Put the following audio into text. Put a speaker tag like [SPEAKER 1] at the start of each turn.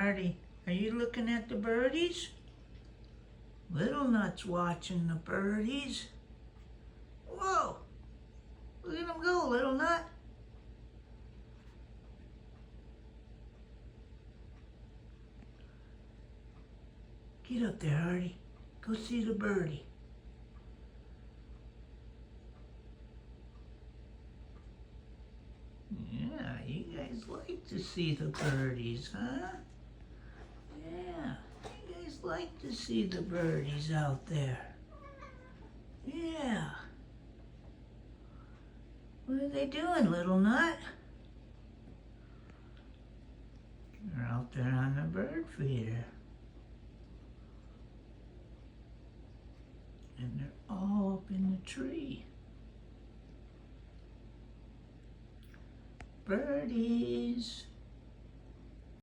[SPEAKER 1] Hearty, are you looking at the birdies? Lil-Nut's watching the birdies. Whoa! Look at him go, Lil-Nut. Get up there, Hearty. Go see the birdie. Yeah, you guys like to see the birdies, huh? Yeah, you guys like to see the birdies out there. Yeah. What are they doing, Lil-Nut? They're out there on the bird feeder. And they're all up in the tree. Birdies.